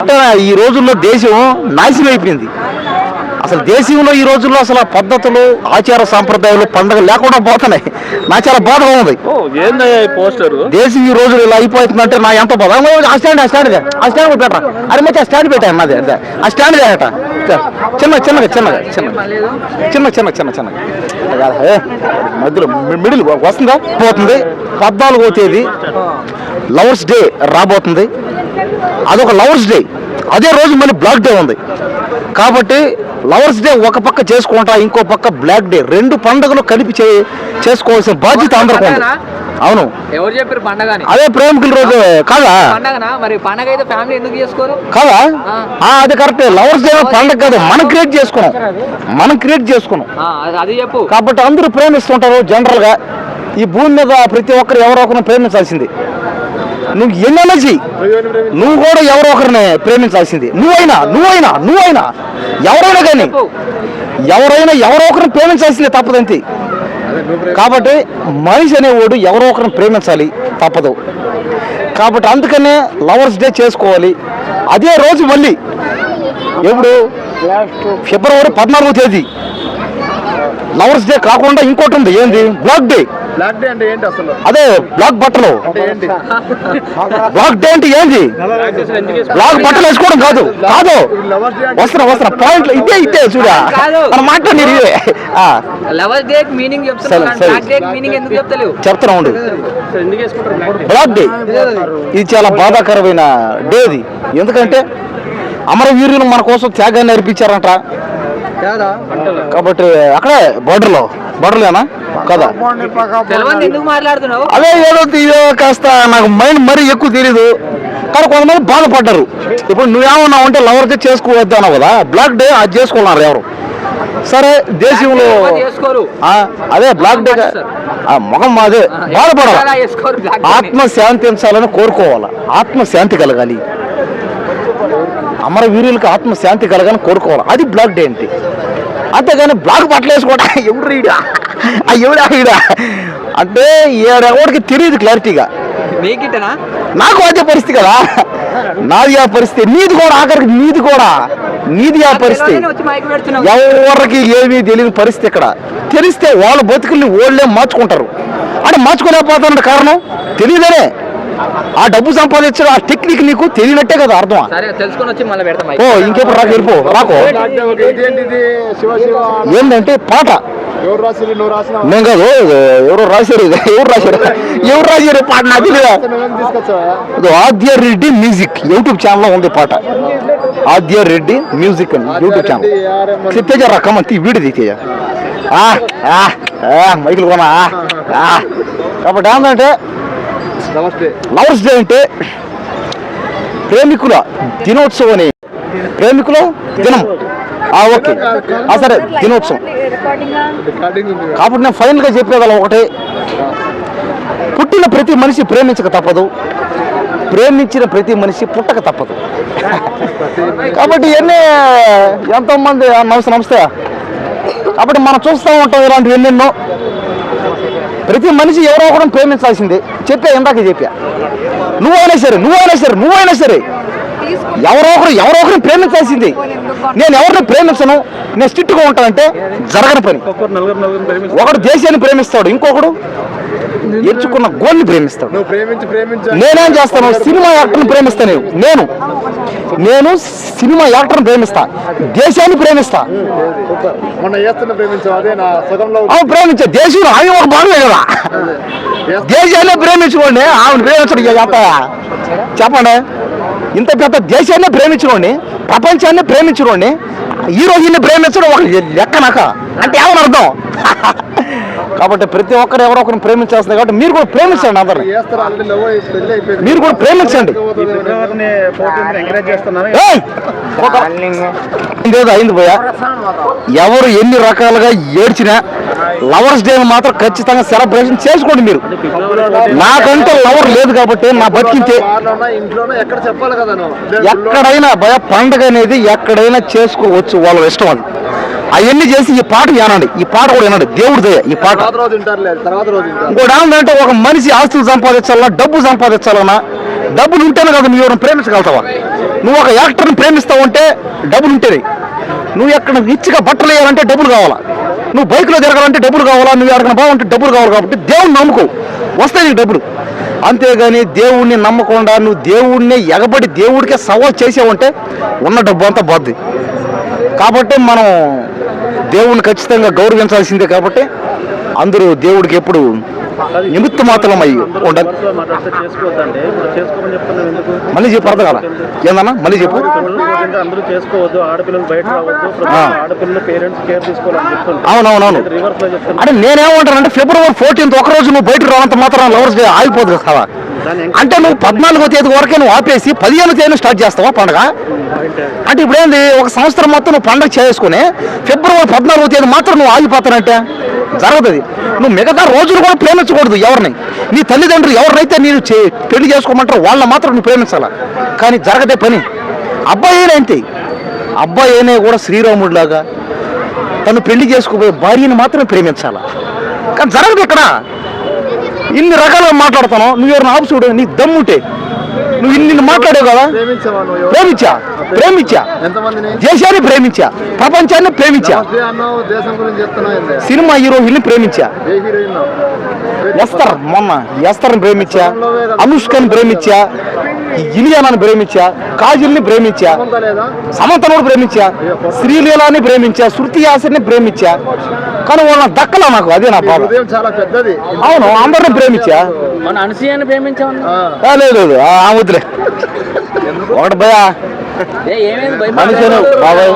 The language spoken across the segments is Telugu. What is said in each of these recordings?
అంటే ఈ రోజుల్లో దేశం నాశనం అయిపోయింది. అసలు దేశంలో ఈ రోజుల్లో అసలు పద్ధతులు, ఆచార సాంప్రదాయాలు, పండుగలు లేకుండా పోతున్నాయి. నాకు చాలా బాధగా ఉంది. దేశం ఈ రోజులు ఇలా అయిపోతుందంటే నా ఎంత బాధ. ఆ స్టాండ్ పెట్టా, అది మంచి ఆ స్టాండ్ పెట్టాను నాది. ఆ స్టాండ్ చేయట చిన్నగా మధ్యలో మిడిల్ వస్తుందా పోతుంది. 14వ తేదీ లవర్స్ డే రాబోతుంది. అదొక లవర్స్ డే. అదే రోజు మళ్ళీ బ్లాక్ డే ఉంది కాబట్టి లవర్స్ డే ఒక పక్క చేసుకుంటా, ఇంకో పక్క బ్లాక్ డే, 2 పండుగలు కలిపి చేసుకోవాల్సిన బాధ్యత అందరికీ ఉంది. అవును, ఎవరు చెప్పారు పండగ? అదే ప్రేమికుల రోజు కాదా? మరి పండగ అయితే ఫ్యామిలీ ఎందుకు చేసుకోరు కాదా? అది కరెక్ట్. లవర్స్ డే పండగ కాదు, మనం క్రియేట్ చేసుకున్నాం. అది చెప్పు. కాబట్టి అందరూ ప్రేమిస్తుంటారు. జనరల్ గా ఈ భూమి మీద ప్రతి ఒక్కరు ఎవరో ఒకరిని ప్రేమించాల్సింది. నువ్వు ఎన్నైనా చెయ్యి, నువ్వు కూడా ఎవరో ఒకరిని ప్రేమించాల్సింది. నువ్వైనా ఎవరైనా కానీ ఎవరో ఒకరిని ప్రేమించాల్సిందే, తప్పదంతే. కాబట్టి మనిషి అనేవాడు ఎవరో ఒకరిని ప్రేమించాలి, తప్పదు. కాబట్టి అందుకనే లవర్స్ డే చేసుకోవాలి. అదే రోజు మళ్ళీ ఎప్పుడు ఫిబ్రవరి 14వ తేదీ లవర్స్ డే కాకుండా ఇంకోటి ఉంది. ఏంది? Black day. అంటే ఏంటి అసలు? అదే బ్లాక్ బట్టలు. బ్లాక్ డే అంటే ఏంది? బ్లాక్ బట్టలు వేసుకోవడం కాదు. వస్తున్నా పాయింట్లు ఇదే చూడా మనం మాట్లాడి చెప్తున్నా ఉండు. బ్లాక్ డే ఇది చాలా బాధాకరమైన డే. ఇది ఎందుకంటే అమరవీరులు మన కోసం త్యాగాన్ని అర్పించారంట. కాబట్టి అక్కడే బోర్డర్లేనా కదా? అదే ఏదో కాస్త నాకు మైండ్ మరీ ఎక్కువ తెలీదు. కానీ కొంతమంది బాధపడ్డారు. ఇప్పుడు నువ్వేమన్నావు అంటే లవర్ డే చేసుకోవద్దు అన్నావు కదా, బ్లాక్ డే అది చేసుకున్నారు ఎవరు. సరే దేశంలో అదే బ్లాక్ డే ముఖం అదే బాధపడాలి. ఆత్మ శాంతించాలని కోరుకోవాలి. ఆత్మశాంతి కలగాలి. అమరవీరులకు ఆత్మశాంతి కలగాలని కోరుకోవాలి. అది బ్లాక్ డే అంటే. అంతేగాని బ్లాక్ బట్టలు వేసుకోవడం ఎవడా అంటే ఎవరికి తెలియదు క్లారిటీగా. నాకు అదే పరిస్థితి కదా, నాది ఆ పరిస్థితి, నీది కూడా ఆఖరికి నీది ఆ పరిస్థితి. ఎవరికి ఏమీ తెలియని పరిస్థితి. ఇక్కడ తెలిస్తే వాళ్ళ బతుకుల్ని ఓళ్ళే మార్చుకుంటారు. అంటే మార్చుకోలేకపోతున్న కారణం తెలియదనే. ఆ డబ్బు సంపాదించడం, ఆ టెక్నిక్ నీకు తెలియనట్టే కదా అర్థం. ఓ ఇంకెప్పుడు రాకు. ఏంటంటే పాట నేను కాదు, ఎవరు రాశారు పాట నాకు తెలియదా? ఆద్య రెడ్డి మ్యూజిక్ యూట్యూబ్ ఛానల్ లో ఉంది పాట. ఆద్య రెడ్డి మ్యూజిక్ అని యూట్యూబ్ ఛానల్. తేజ రకమంతి వీడిది తేజ మైకులు కొనా. కాబట్టి ఏంటంటే లవర్స్ డే అంటే ప్రేమికుల దినోత్సవం అని. ప్రేమికుల దినం ఓకే సరే దినోత్సవం. కాబట్టి నేను ఫైనల్ గా చెప్పేవాళ్ళం ఒకటే, పుట్టిన ప్రతి మనిషి ప్రేమించక తప్పదు, ప్రేమించిన ప్రతి మనిషి పుట్టక తప్పదు. కాబట్టి ఎంతో మంది నమస్తే. కాబట్టి మనం చూస్తూ ఉంటాం ఇలాంటివి ఎన్నెన్నో. ప్రతి మనిషి ఎవరో ఒకరు ప్రేమించాల్సిందే. ఇందాక చెప్పా, నువ్వైనా సరే ఎవరో ఒకరిని ప్రేమించాల్సిందే. నేను ఎవరిని ప్రేమించను, నేను స్ట్రిక్ట్గా ఉంటానంటే జరగని పని. ఒకడు దేశాన్ని ప్రేమిస్తాడు, ఇంకొకడు ఎంచుకున్న గోల్ని ప్రేమిస్తాడు. నేనేం చేస్తాను? సినిమా యాక్టర్ని ప్రేమిస్తాను. నేను సినిమా యాక్టర్ని ప్రేమిస్తా, దేశాన్ని ప్రేమిస్తా. ప్రేమించా దేశం ఆమె ఒక భాగమే కదా. దేశాన్ని ప్రేమించుకోండి, ఆమెను ప్రేమించడం చెప్పండి. ఇంత పెద్ద దేశాన్ని ప్రేమించుకోండి, ప్రపంచాన్ని ప్రేమించుకోండి, హీరోయిన్ని ప్రేమించడం ఒక లెక్కనాక అంటే ఏమని అర్థం? కాబట్టి ప్రతి ఒక్కరు ఎవరో ఒకరిని ప్రేమించేస్తుంది. కాబట్టి మీరు కూడా ప్రేమించండి, అందరినీ మీరు కూడా ప్రేమించండి. ఇదేదో అయింది పోయా. ఎవరు ఎన్ని రకాలుగా ఏడ్చినా లవర్స్ డే మాత్రం ఖచ్చితంగా సెలబ్రేషన్ చేసుకోండి. మీరు నాకంటే లవర్ లేదు కాబట్టి నా బతికింతే. ఎక్కడైనా భయ పండుగ అనేది ఎక్కడైనా చేసుకోవచ్చు, వాళ్ళ ఇష్టం. అది అవన్నీ చేసి ఈ పాట వినండి, ఈ పాట కూడా వినండి, దేవుడి దయ. ఈ పాట ఇంకోటి ఏమంటే ఒక మనిషి ఆస్తులు సంపాదించాలన్నా, డబ్బు సంపాదించాలన్నా డబ్బులు ఉంటేనే కదా నువ్వు ఎవరిని ప్రేమించగలుగుతావా? నువ్వు ఒక యాక్టర్ని ప్రేమిస్తావు అంటే డబ్బులు ఉంటేనే. నువ్వు ఎక్కడ రిచ్గా బట్టలు వేయాలంటే డబ్బులు కావాలా, నువ్వు బైక్లో తిరగాలంటే డబ్బులు కావాలా, నువ్వు ఎక్కడికైనా బాగుంటే డబ్బులు కావాలి. కాబట్టి దేవుడిని నమ్ముకో, వస్తాయి నీకు డబ్బులు. అంతేగాని దేవుణ్ణి నమ్మకుండా నువ్వు దేవుడిని ఎగబడి దేవుడికే సవాల్ చేసావంటే ఉన్న డబ్బు అంతా పోద్ది. కాబట్టి మనం దేవుణ్ణి ఖచ్చితంగా గౌరవించాల్సిందే. కాబట్టి అందరూ దేవుడికి ఎప్పుడు నిమిత్త మాత్రం అయ్యి ఉండాలి. మళ్ళీ చెప్పు, అర్థం కదా ఏందన్నా, మళ్ళీ చెప్పు. అందరూ చేసుకోవద్దు, ఆడపిల్లలు బయట రావద్దు, ఆడపిల్లలు పేరెంట్స్ కేర్ తీసుకోవాలని చెప్తున్నారు. అవునవునవును. అంటే నేనేమంటానంటే February 14th ఒకరోజు నువ్వు బయట రావంత మాత్రం లవర్స్ డే ఆగిపోదు కదా. అంటే నువ్వు 14వ తేదీ వరకే నువ్వు ఆపేసి 15వ తేదీ స్టార్ట్ చేస్తావా పండుగ? అంటే ఇప్పుడు ఏంది, ఒక సంవత్సరం మొత్తం నువ్వు పండుగ చేసుకుని February 14వ తేదీ మాత్రం నువ్వు ఆగిపోతానంటే జరుగుతుంది. నువ్వు మిగతా రోజులు కూడా ప్రేమించకూడదు ఎవరిని. నీ తల్లిదండ్రులు ఎవరినైతే నేను పెళ్లి చేసుకోమంటారో వాళ్ళని మాత్రం నువ్వు ప్రేమించాలా. కానీ జరగదే పని. అబ్బాయి అయినా అబ్బాయి అయినా కూడా శ్రీరాముడిలాగా తను పెళ్లి చేసుకోబోయే భార్యని మాత్రమే ప్రేమించాలా. కానీ జరగదు ఇక్కడ. ఇన్ని రకాలుగా మాట్లాడుతాను, నువ్వు ఎవరిని ఆపు చూడు, నీ దమ్ముంటే నువ్వు ఇన్ని మాట్లాడావు కదా. ప్రేమించా దేశాన్ని ప్రేమించా, ప్రపంచాన్ని ప్రేమించా, సినిమా హీరోయిన్ని ప్రేమించా, ఎస్తర్ని ప్రేమించా, అనుష్కని ప్రేమించా, ఇలియానాని ప్రేమించా, కాజల్ని ప్రేమించా, సమంతను ప్రేమించా, శ్రీలీలాని ప్రేమించా, శృతి హాసన్ని ప్రేమించా. కానీ వాళ్ళ దక్కలా నాకు, అదే నా బాధ. అవును, అందరిని ప్రేమించా. లేదు వద్దులే ఒకటి భయా మనిషి బాబాయ్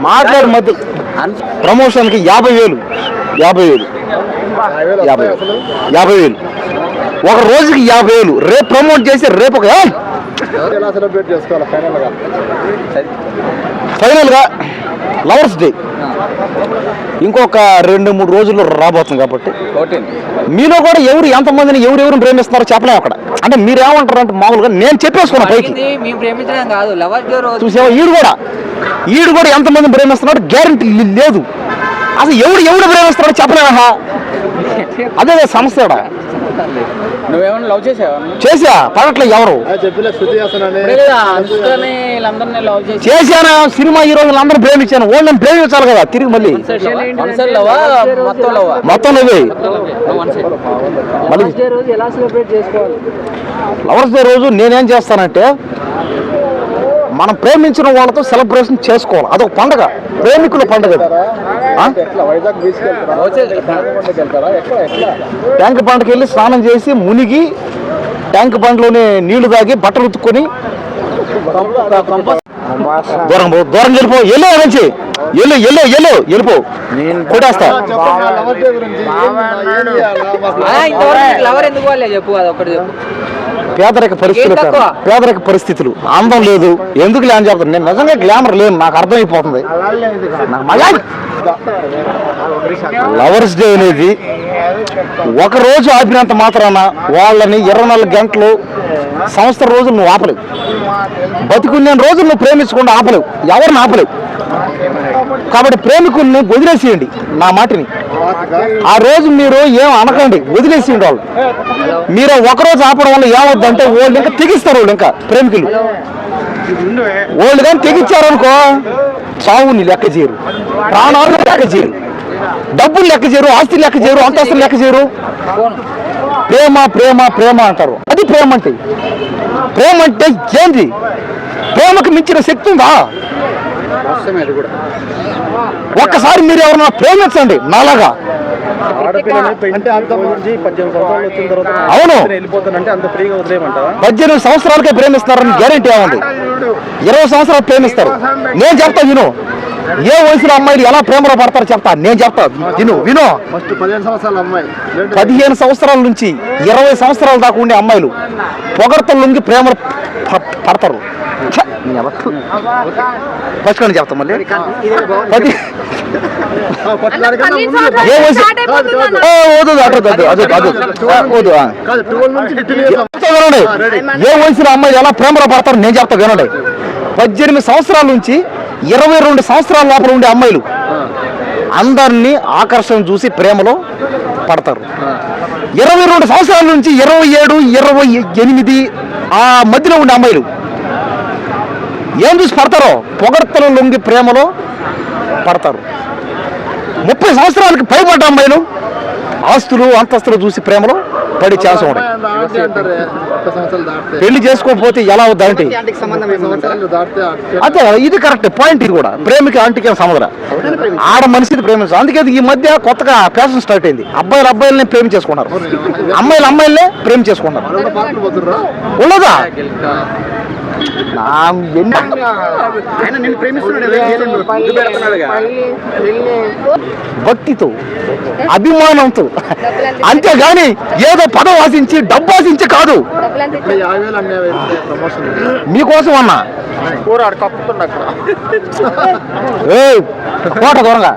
మాట్లాడు మధ్య ప్రమోషన్కి 50,000 ఒక రోజుకి 50,000. రేపు ప్రమోట్ చేసి రేపు ఒక ఫైనల్గా లవర్స్ డే ఇంకొక 2-3 రోజుల్లో రాబోతుంది. కాబట్టి మీలో కూడా ఎంతమందిని ఎవరెవరిని ప్రేమిస్తున్నారో చెప్పలేము అక్కడ. అంటే మీరేమంటారు అంటే మామూలుగా నేను చెప్పేసుకున్నా పైకి చూసావా. ఈడు కూడా ఎంతమందిని ప్రేమిస్తున్నాడు గ్యారంటీ లేదు. అసలు ఎవడు ప్రేమిస్తున్నాడో చెప్పలేమా. అదే సమస్య. నువ్వేమన్నా లవ్ చేసా పడట్లే ఎవరు చేశానా. సినిమా హీరోలు అందరూ ప్రేమించాను, వాళ్ళని ప్రేమించాలి కదా తిరిగి మళ్ళీ. మొత్తం లవర్స్ డే రోజు నేనేం చేస్తానంటే మనం ప్రేమించిన వాళ్ళతో సెలబ్రేషన్ చేసుకోవాలి. అదొక పండుగ, ప్రేమికుల పండుగ. ట్యాంక్ బండ్కి వెళ్ళి స్నానం చేసి మునిగి ట్యాంక్ బండ్లోనే నీళ్లు తాగి బట్టలు ఉతుక్కొని దూరం వెళ్ళిపో. వెళ్ళిపో కొట్టేస్తా. పేదరిక పరిస్థితులు, అందం లేదు, ఎందుకు లేని చెప్తాను. నేను నిజంగా గ్లామర్ లేదు, నాకు అర్థమైపోతుంది. లవర్స్ డే అనేది ఒక రోజు ఆపినంత మాత్రాన వాళ్ళని 24 గంటలు సంవత్సరం రోజులు నువ్వు ఆపలేవు. బతికున్న రోజులు నువ్వు ప్రేమించకుండా ఆపలేవు, ఎవరిని ఆపలేవు. కాబట్టి ప్రేమికుల్ని వదిలేసేయండి, నా మాటని. ఆ రోజు మీరు ఏం అనకండి, వదిలేసేయండి వాళ్ళు. మీరు ఒకరోజు ఆపడం వల్ల ఏమవుద్దంటే వాళ్ళు ఇంకా తెగిస్తారు. వాళ్ళు ఇంకా ప్రేమికులు వాళ్ళు కానీ తెగించారనుకో చావుని లెక్క చేయరు, ప్రాణాలను లెక్క చేయరు, డబ్బులు లెక్క చేయరు, ఆస్తులు లెక్క చేయరు, అంతస్తులు లెక్క చేయరు. ప్రేమ ప్రేమ ప్రేమ అంటారు. అది ప్రేమ అంటే. ప్రేమ అంటే ఏంది? ప్రేమకు మించిన శక్తి ఉందా? ఒక్కసారి మీరు ఎవరన్నా ప్రేమించండి నాలాగా. అవును, 18 సంవత్సరాలకే ప్రేమిస్తారని గ్యారెంటీ ఏముంది? 20 సంవత్సరాలు ప్రేమిస్తారు. నేను చెప్తా విను, ఏ వయసులో అమ్మాయిలు ఎలా ప్రేమలో పడతారో చెప్తా. నేను చెప్తా విను. 15 సంవత్సరాల నుంచి 20 సంవత్సరాల దాకా ఉండే అమ్మాయిలు పొగడతల్లోకి ప్రేమలో పడతారు. పచ్చుకొని చెప్తాం మళ్ళీ. ఏ వయసు ఏ వయసులో అమ్మాయిలు ఎలా ప్రేమలో పడతారు నేను చెప్తా వినండి. 18 సంవత్సరాల నుంచి 22 సంవత్సరాల లోపల ఉండే అమ్మాయిలు అందరినీ ఆకర్షణ చూసి ప్రేమలో పడతారు. 22 సంవత్సరాల నుంచి 27, 28 ఆ మధ్యలో ఉండే అమ్మాయిలు ఏం చూసి పడతారో, పొగడ్తలు లొంగి ప్రేమలో పడతారు. 30 సంవత్సరాలకి పైబడ్డ అమ్మాయిలు ఆస్తులు అంతస్తులు చూసి ప్రేమలో పడే ఛాన్స్ ఉంటాయి. పెళ్లి చేసుకోకపోతే ఎలా అవుద్దంటే అదే ఇది కరెక్ట్ పాయింట్. ఇది కూడా ప్రేమికి ఆంటీకి సముద్ర ఆడ మనిషిని ప్రేమించాలి. అందుకే ఈ మధ్య కొత్తగా ఫ్యాషన్ స్టార్ట్ అయింది. అబ్బాయిలనే ప్రేమించేసుకున్నారు, అమ్మాయిలనే ప్రేమించేసుకున్నారు. ఉండదా భక్తితో అభిమానంతో, అంతేగాని ఏదో పదం ఆశించి డబ్బు ఆశించి కాదు. మీకోసం అన్నా పాట దూరంగా.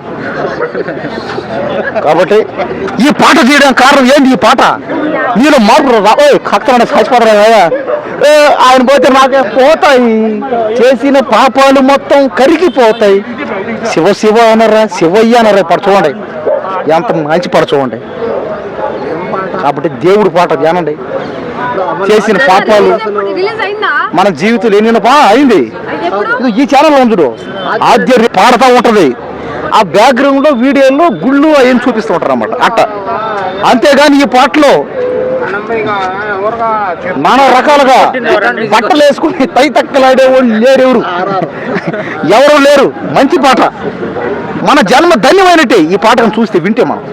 కాబట్టి ఈ పాట చేయడానికి కారణం ఏంటి? ఈ పాట నేను మార్పు కక్తాడు చచ్చిపోతాడు. ఆయన పోతే నాకే పోతాయి, చేసిన పాపాలు మొత్తం కరిగిపోతాయి. శివ శివ అనరా, శివయ్య అనరా. పాట చూడండి, ఎంత మంచి పాట చూడండి. కాబట్టి దేవుడి పాట ధ్యానండి. చేసిన పాపాలు మన జీవితంలో ఎన్ని అయింది. ఈ ఛానల్ ఉంచుడు ఆద్య పాడుతూ ఉంటది. ఆ బ్యాక్గ్రౌండ్ లో వీడియోలో గుళ్ళు ఏం చూపిస్తూ ఉంటారు అన్నమాట అట్ట. అంతేగాని ఈ పాటలో నానా రకాలుగా బట్టలు వేసుకుని తై తక్కలాడే వాళ్ళు లేరు, ఎవరు లేరు. మంచి పాట, మన జన్మ ధన్యమైనట్టే ఈ పాటను చూస్తే వింటే మనం.